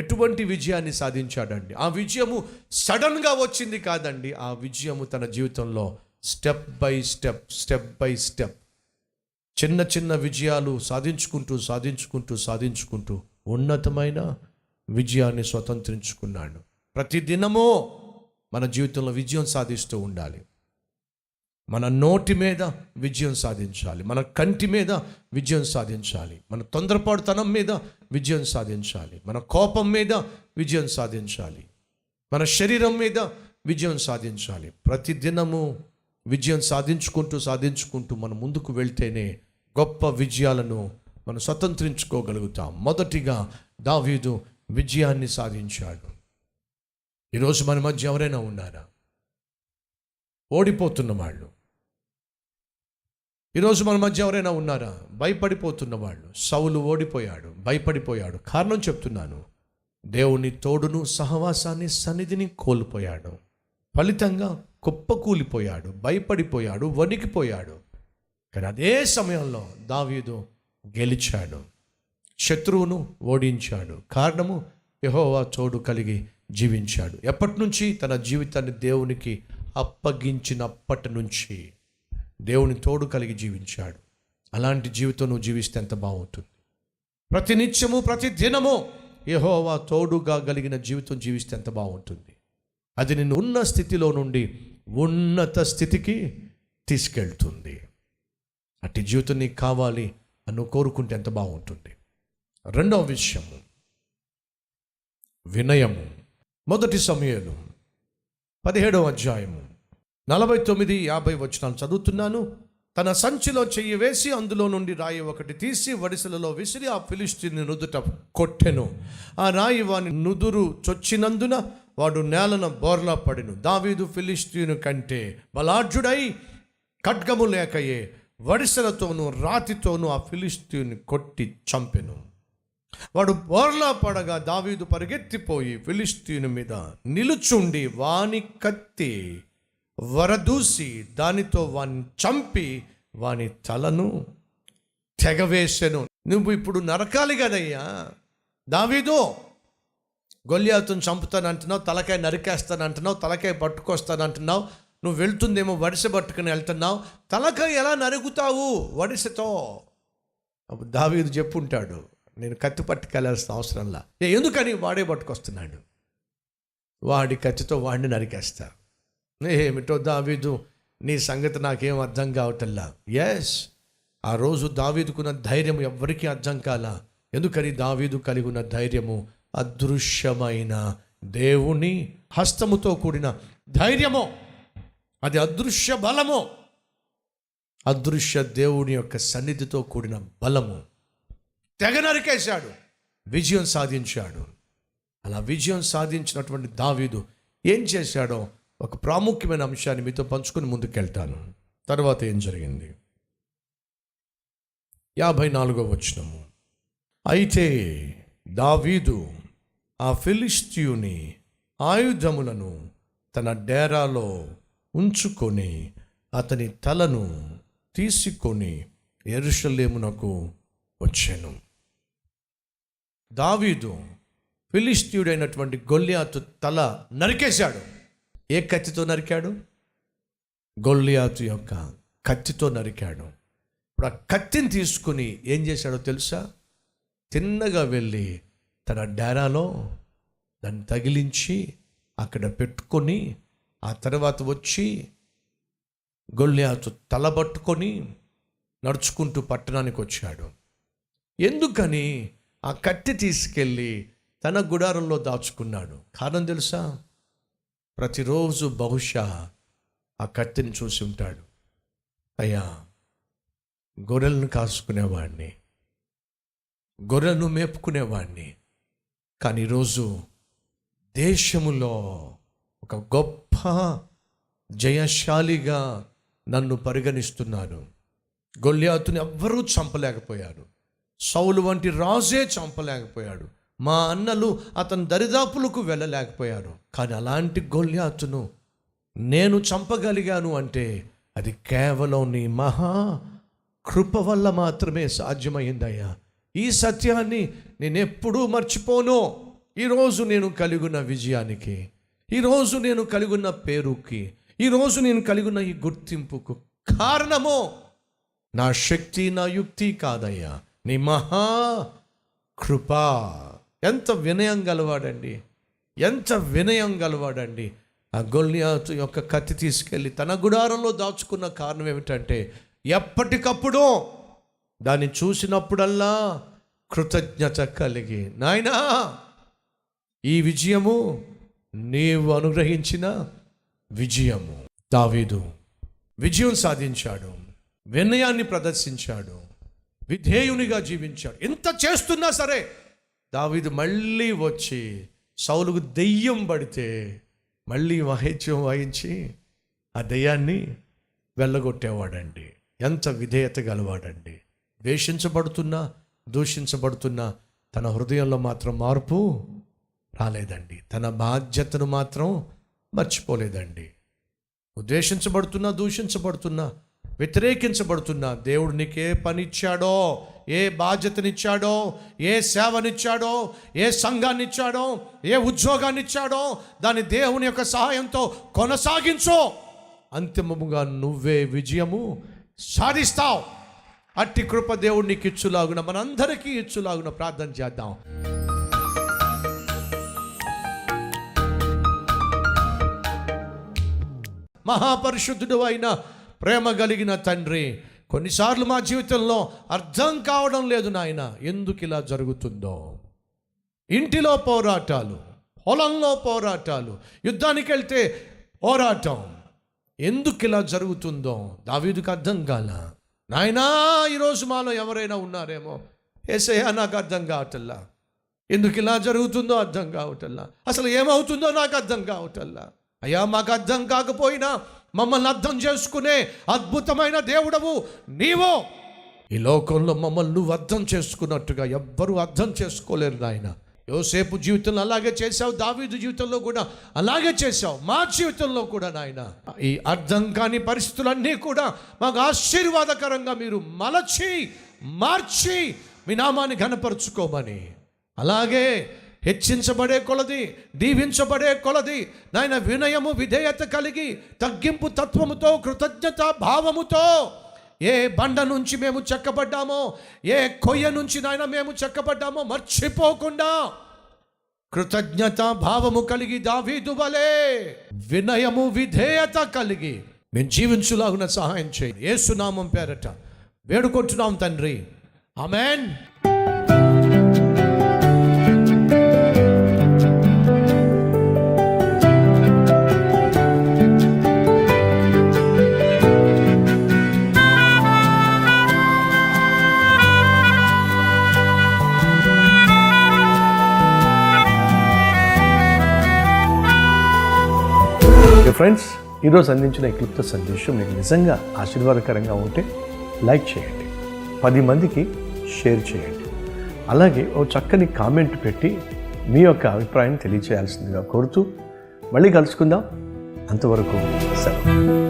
ఎటువంటి విజయాన్ని సాధించాడండి? ఆ విజయము సడన్గా వచ్చింది కాదండి. ఆ విజయము తన జీవితంలో స్టెప్ బై స్టెప్ చిన్న చిన్న విజయాలు సాధించుకుంటూ ఉన్నతమైన విజయాన్ని స్వతంత్రించుకున్నాడు. ప్రతిదినమో మన జీవితంలో విజయం సాధిస్తూ ఉండాలి. మన నోటి మీద విజయం సాధించాలి, మన కంటి మీద విజయం సాధించాలి, మన తొందరపాటుతనం మీద విజయం సాధించాలి, మన కోపం మీద విజయం సాధించాలి, మన శరీరం మీద విజయం సాధించాలి. ప్రతిదినము విజయం సాధించుకుంటూ మనం ముందుకు వెళ్తేనే గొప్ప విజయాలను మనం స్వతంత్రించుకోగలుగుతాం. మొదటిగా దావీదు విజయాన్ని సాధించాడు. ఈరోజు మన మధ్య ఎవరైనా ఉన్నారా ఓడిపోతున్న వాళ్ళు? ఈరోజు మన మధ్య ఎవరైనా ఉన్నారా భయపడిపోతున్న వాళ్ళు? సౌలు ఓడిపోయాడు, భయపడిపోయాడు. కారణం చెప్తున్నాను, దేవుని తోడును సహవాసాన్ని సన్నిధిని కోల్పోయాడు. ఫలితంగా కుప్పకూలిపోయాడు, భయపడిపోయాడు, వణికిపోయాడు. కానీ అదే సమయంలో దావీదు గెలిచాడు, శత్రువును ఓడించాడు. కారణము యెహోవా తోడు కలిగి జీవించాడు. ఎప్పటి నుంచి? తన జీవితాన్ని దేవునికి అప్పగించినప్పటి నుంచి దేవుని తోడు కలిగి జీవించాడు. అలాంటి జీవితం నువ్వు జీవిస్తే ఎంత బాగుంటుంది. ప్రతి నిత్యము ప్రతి దినము యెహోవా తోడుగా కలిగిన జీవితం జీవిస్తే ఎంత బాగుంటుంది. అది నిన్ను ఉన్న స్థితిలో నుండి ఉన్నత స్థితికి తీసుకెళ్తుంది. అట్టి జీవితం నీకు కావాలి అని నువ్వు కోరుకుంటే ఎంత బాగుంటుంది. రెండవ విషయము వినయము. మొదటి సమూయేలు 17వ అధ్యాయము 49-50 వచనాలు చదువుతున్నాను. తన సంచిలో చెయ్యి వేసి అందులో నుండి రాయి ఒకటి తీసి వడిసెలలో విసిరి ఆ ఫిలిష్తీయుని నుదుట కొట్టెను. ఆ రాయి వాని నుదురు చొచ్చినందున వాడు నేలన బోర్లా పడెను. దావీదు ఫిలిష్తీయుని కంటే బలాఢ్యుడై ఖడ్గము లేకయే వడిసెలతోనూ రాతితోనూ ఆ ఫిలిష్తీయుని కొట్టి చంపెను. వాడు బోర్లా పడగా దావీదు పరిగెత్తిపోయి ఫిలిష్తీయుని మీద నిలుచుండి వాని కత్తి వరదూసి దానితో వాని చంపి వాని తలను తెగవేసెను. నువ్వు ఇప్పుడు నరకాలి కదయ్యా దావీదు. గొల్యాతును చంపుతానంటున్నావు, తలకాయ నరికేస్తానంటున్నావు, తలకాయ పట్టుకొస్తానంటున్నావు. నువ్వు వెళ్తుందేమో వడిసె పట్టుకుని వెళ్తున్నావు, తలకాయ ఎలా నరుగుతావు? వడిసెతో. అప్పుడు దావీదు చెప్పుంటాడు, నేను కత్తి పట్టుకెళ్ళాల్సిన అవసరంలా. ఎందుకని? వాడే పట్టుకొస్తున్నాడు, వాడి కత్తితో వాడిని నరికేస్తా. ఏమిటో దావీదు, నీ సంగతి నాకేం అర్థం కావటల్లా. ఎస్, ఆ రోజు దావీదుకున్న ధైర్యం ఎవ్వరికీ అర్థం కాల. ఎందుకని? దావీదు కలిగి ఉన్న ధైర్యము అదృశ్యమైన దేవుని హస్తముతో కూడిన ధైర్యము. అది అదృశ్య బలము, అదృశ్య దేవుని యొక్క సన్నిధితో కూడిన బలము. తెగ నరికేశాడు, విజయం సాధించాడు. అలా విజయం సాధించినటువంటి దావీదు ఏం చేశాడో ఒక ప్రాముఖ్యమైన అంశాన్ని మీతో పంచుకొని ముందుకెళ్తాను. తర్వాత ఏం జరిగింది? 54వ వచనము. అయితే దావీదు ఆ ఫిలిష్తీయుని ఆయుధములను తన డేరాలో ఉంచుకొని అతని తలను తీసుకొని యెరూషలేమునకు వచ్చాను. దావీదు ఫిలిష్తీయుడైనటువంటి గొల్యాతు తల నరికేశాడు. ఏ కత్తితో నరికాడు? గొల్యాతు యొక్క కత్తితో నరికాడు. ఇప్పుడు ఆ కత్తిని తీసుకుని ఏం చేశాడో తెలుసా? తిన్నగా వెళ్ళి తన డేరాలో దాన్ని తగిలించి అక్కడ పెట్టుకొని ఆ తర్వాత వచ్చి గొల్యాతు తల పట్టుకొని నడుచుకుంటూ పట్టణానికి వచ్చాడు. ఎందుకని? ఆ కత్తి తీసుకెళ్ళి తన గుడారంలో దాచుకున్నాడు. కారణం తెలుసా? ప్రతిరోజు బహుశా ఆ కత్తిని చూసి ఉంటాడు. అయ్యా, గొర్రెలను కాసుకునేవాడిని, గొర్రెలను మేపుకునేవాడిని, కానీ ఈరోజు దేశములో ఒక గొప్ప జయశాలిగా నన్ను పరిగణిస్తున్నారు. గొల్యాతుని ఎవ్వరూ చంపలేకపోయారు, సౌలు వంటి రాజే చంపలేకపోయాడు, మా అన్నలు అతని దరిదాపులకు వెళ్ళలేకపోయారు. కానీ అలాంటి గొల్యాతును నేను చంపగలిగాను అంటే అది కేవలం నీ మహా కృప వల్ల మాత్రమే సాధ్యమైందయ్యా. ఈ సత్యాన్ని నేను ఎప్పుడూ మర్చిపోను. ఈరోజు నేను కలిగిన విజయానికి, ఈరోజు నేను కలిగిన పేరుకి, ఈరోజు నేను కలిగిన ఈ గుర్తింపుకు కారణము నా శక్తి, నా యుక్తి కాదయ్యా, నీ మహా కృపా. ఎంత వినయం గలవాడండి, ఎంత వినయం గలవాడండి. ఆ గొల్యాతు యొక్క కత్తి తీసుకెళ్ళి తన గుడారంలో దాచుకున్న కారణం ఏమిటంటే ఎప్పటికప్పుడు దాన్ని చూసినప్పుడల్లా కృతజ్ఞత కలిగి, నాయనా ఈ విజయము నీవు అనుగ్రహించిన విజయము. దావీదు విజయం సాధించాడు, వినయాన్ని ప్రదర్శించాడు, విధేయునిగా జీవించాడు. ఇంత చేస్తున్నా సరే దావీదు మళ్ళీ వచ్చి సౌలుకు దెయ్యం పడితే మళ్ళీ వాయిద్యం వాయించి ఆ దెయ్యాన్ని వెళ్ళగొట్టేవాడండి. ఎంత విధేయత గలవాడండి. ద్వేషించబడుతున్నా, దూషించబడుతున్నా తన హృదయంలో మాత్రం మార్పు రాలేదండి. తన బాధ్యతను మాత్రం మర్చిపోలేదండి. ఉద్వేషించబడుతున్నా, దూషించబడుతున్నా, వ్యతిరేకించబడుతున్నా దేవుడు నీకు ఏ పని ఇచ్చాడో, ఏ బాధ్యతనిచ్చాడో, ఏ సేవనిచ్చాడో, ఏ సంఘాన్ని ఇచ్చాడో, ఏ ఉద్యోగాన్ని ఇచ్చాడో దాన్ని దేవుని యొక్క సహాయంతో కొనసాగించు. అంతిమముగా నువ్వే విజయము సాధిస్తావు. అట్టి కృప దేవుడు నీకు ఇచ్చులాగున, మనందరికీ ఇచ్చులాగున ప్రార్థన చేద్దాం. మహాపరిశుద్ధుడు అయిన ప్రేమ కలిగిన తండ్రి, కొన్నిసార్లు మా జీవితంలో అర్థం కావడం లేదు నాయన, ఎందుకు ఇలా జరుగుతుందో. ఇంటిలో పోరాటాలు, పొలంలో పోరాటాలు, యుద్ధానికి వెళ్తే పోరాటం, ఎందుకు ఇలా జరుగుతుందో దావీదుకు అర్థం కాల. నాయనా ఈరోజు మాలో ఎవరైనా ఉన్నారేమో, యేసయ్యా నాకు అర్థం కావటల్లా, ఎందుకు ఇలా జరుగుతుందో అర్థం కావటల్లా, అసలు ఏమవుతుందో నాకు అర్థం కావటల్లా. అయ్యా మాకు అర్థం కాకపోయినా మమ్మల్ని అర్థం చేసుకునే అద్భుతమైన దేవుడవు నీవు. ఈ లోకంలో మమ్మల్ని నువ్వు అర్థం చేసుకున్నట్టుగా ఎవ్వరూ అర్థం చేసుకోలేరు నాయన. యోసేపు జీవితంలో అలాగే చేశావు, దావీదు జీవితంలో కూడా అలాగే చేశావు, మా జీవితంలో కూడా నాయన. ఈ అర్థం కాని పరిస్థితులన్నీ కూడా మాకు ఆశీర్వాదకరంగా మీరు మలచి మార్చి మీ నామాన్ని ఘనపరుచుకోమని, అలాగే హెచ్చించబడే కొలది, దీవించబడే కొలది నాయన వినయము, విధేయత కలిగి, తగ్గింపు తత్వముతో, కృతజ్ఞత భావముతో ఏ బండ నుంచి మేము చెక్కబడ్డామో, ఏ కొయ్య నుంచి నాయన మేము చెక్కబడ్డామో మర్చిపోకుండా కృతజ్ఞత భావము కలిగి దావీదు వలె వినయము, విధేయత కలిగి మేము జీవించులాగున సహాయం చేయి. యేసు నామం పేరట వేడుకుంటున్నాం తండ్రి, ఆమేన్. ఫ్రెండ్స్, ఈరోజు అందించిన ఈ క్లుప్త సందేశం మీకు నిజంగా ఆశీర్వాదకరంగా ఉంటే లైక్ చేయండి, 10 మందికి షేర్ చేయండి, అలాగే ఓ చక్కని కామెంట్ పెట్టి మీ యొక్క అభిప్రాయం తెలియచేయాల్సిందిగా కోరుతూ మళ్ళీ కలుసుకుందాం. అంతవరకు సెలవు.